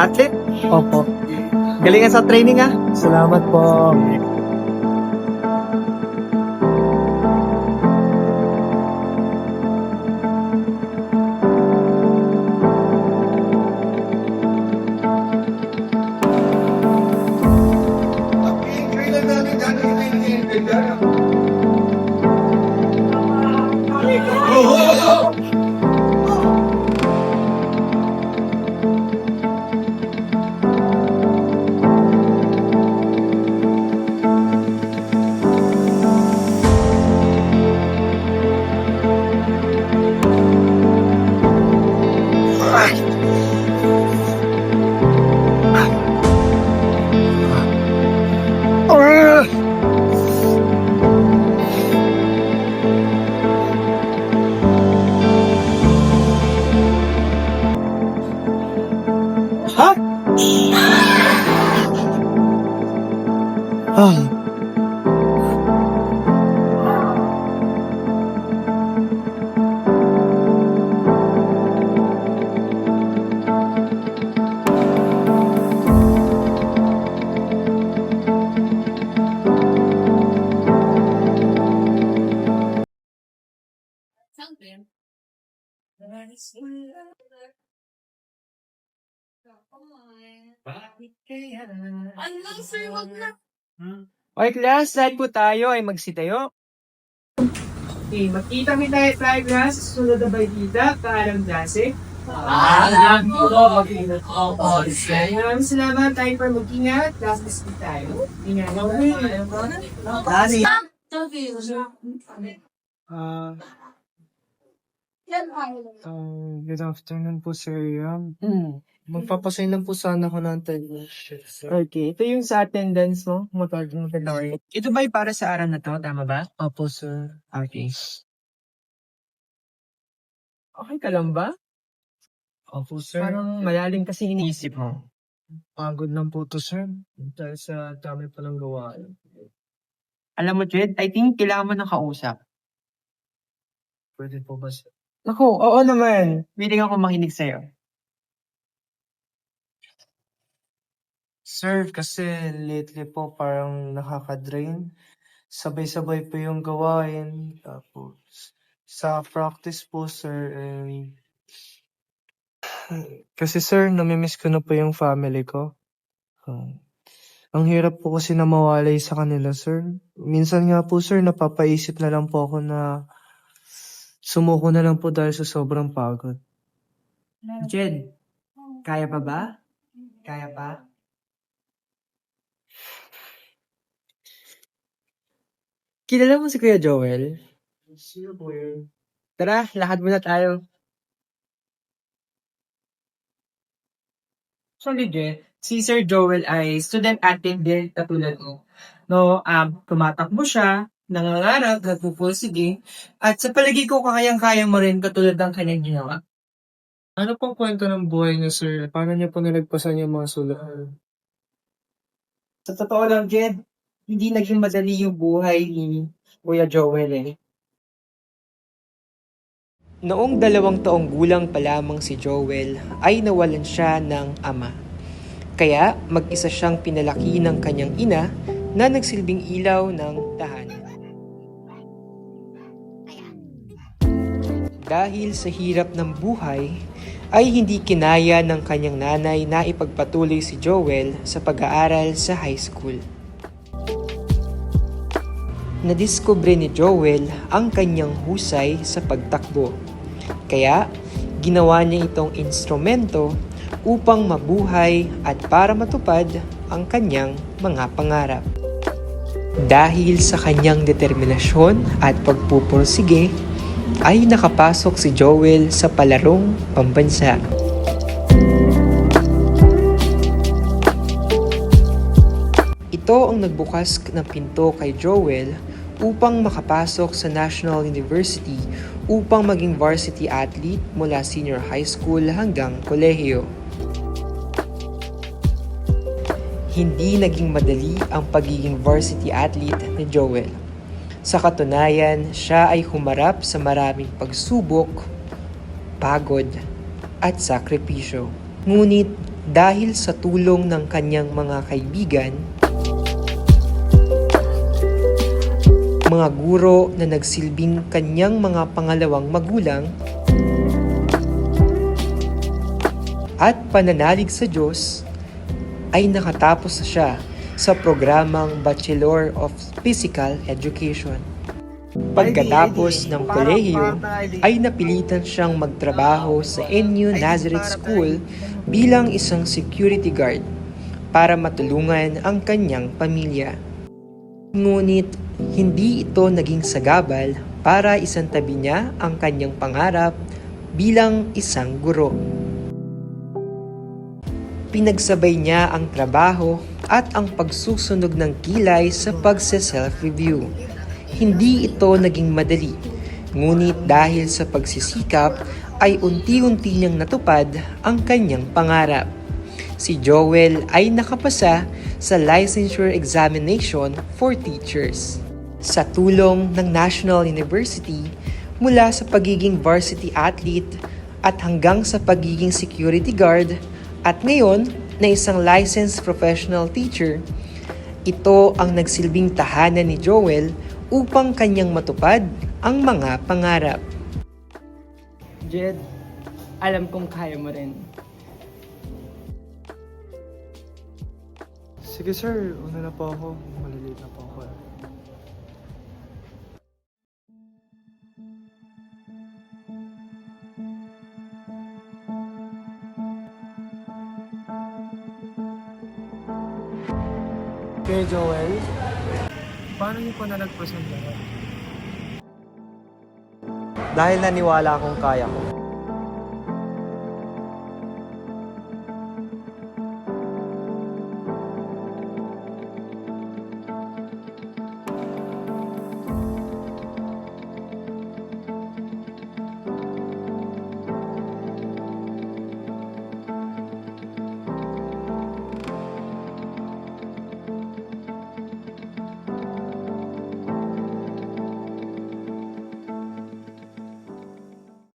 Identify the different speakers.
Speaker 1: Athlete,
Speaker 2: Opo.
Speaker 1: galingan sa training ha.
Speaker 2: Salamat po.
Speaker 1: Ha? Ah.
Speaker 2: Okay, class, lahat po tayo ay magsitayo. Okay, magkita-kita tayo, class, sa susunod na balita, paalam klase. Maraming salamat tayo for mag-ingat. Class, discipline tayo. Ingat.
Speaker 1: Dani.
Speaker 2: Good afternoon po, Sir Yam. Magpapasign lang po sana ako ng attendance. Okay, ito yung sa attendance mo. Magpapagod. Ito ba yung para sa araw na to? Tama ba? Opo, sir. Okay. Okay ka lang ba? Opo, sir. Parang malalim kasi iniisip mo. Pagod lang po to, sir. Dahil sa dami pa ng gawain. Alam mo, Jed, I think kailangan mo ng kausap. Pwede po ba, sir? Naku, oo naman. Willing ako makinig sa'yo. Sir, kasi lately po parang nakaka-drain. Sabay-sabay po yung gawain. Tapos, sa practice po, sir, kasi sir, namimiss ko na po yung family ko. Ang hirap po kasi na mawalay sa kanila, sir. Minsan nga po, sir, napapaisip na lang po ako na sumuko na lang po dahil sa sobrang pagod. Jed, kaya pa ba? Kaya pa? Kilala mo si Kuya Joel? Sino po yun? Tara, lakad muna tayo. So legit, si Sir Joel ay student athlete din katulad mo. No, tumatakbo siya, nangangarap, nagpupursige, at sa palagi ko kakayang-kaya mo rin katulad ng kanyang ginawa. Ano pong kwento ng buhay niya, sir? Paano niya po nalagpasan yung mga sulat? Sa totoo lang, Jed, hindi naging madali yung buhay ni Kuya Joel eh.
Speaker 3: Noong 2 taong gulang pa lamang si Joel ay nawalan siya ng ama. Kaya mag-isa siyang pinalaki ng kanyang ina na nagsilbing ilaw ng tahanan. Dahil sa hirap ng buhay, ay hindi kinaya ng kanyang nanay na ipagpatuloy si Joel sa pag-aaral sa high school. Nadiskubre ni Joel ang kanyang husay sa pagtakbo. Kaya, ginawa niya itong instrumento upang mabuhay at para matupad ang kanyang mga pangarap. Dahil sa kanyang determinasyon at pagpupursige, ay nakapasok si Joel sa palarong pambansa. Ito ang nagbukas ng pinto kay Joel upang makapasok sa National University upang maging varsity athlete mula senior high school hanggang kolehiyo. Hindi naging madali ang pagiging varsity athlete ni Joel. Sa katunayan, siya ay humarap sa maraming pagsubok, pagod, at sakripisyo. Ngunit dahil sa tulong ng kanyang mga kaibigan, mga guro na nagsilbing kanyang mga pangalawang magulang, at pananalig sa Diyos, ay nakatapos na siya sa programang Bachelor of Physical Education. Pagkatapos ng kolehiyo, ay napilitan siyang magtrabaho sa NU Nazareth School bilang isang security guard para matulungan ang kanyang pamilya. Ngunit hindi ito naging sagabal para isantabi niya ang kanyang pangarap bilang isang guro. Pinagsabay niya ang trabaho at ang pagsusunog ng kilay sa pagse-self-review. Hindi ito naging madali, ngunit dahil sa pagsisikap ay unti-unti niyang natupad ang kanyang pangarap. Si Joel ay nakapasa sa licensure examination for teachers. Sa tulong ng National University, mula sa pagiging varsity athlete at hanggang sa pagiging security guard at ngayon na isang licensed professional teacher, ito ang nagsilbing tahanan ni Joel upang kanyang matupad ang mga pangarap.
Speaker 4: Jed, alam kong kaya mo rin.
Speaker 2: Sige sir, una na po ako. Malilate na po ako. Kay Joel, paano niyo po nalagpasan lahat?
Speaker 1: Dahil naniwala akong kaya ko.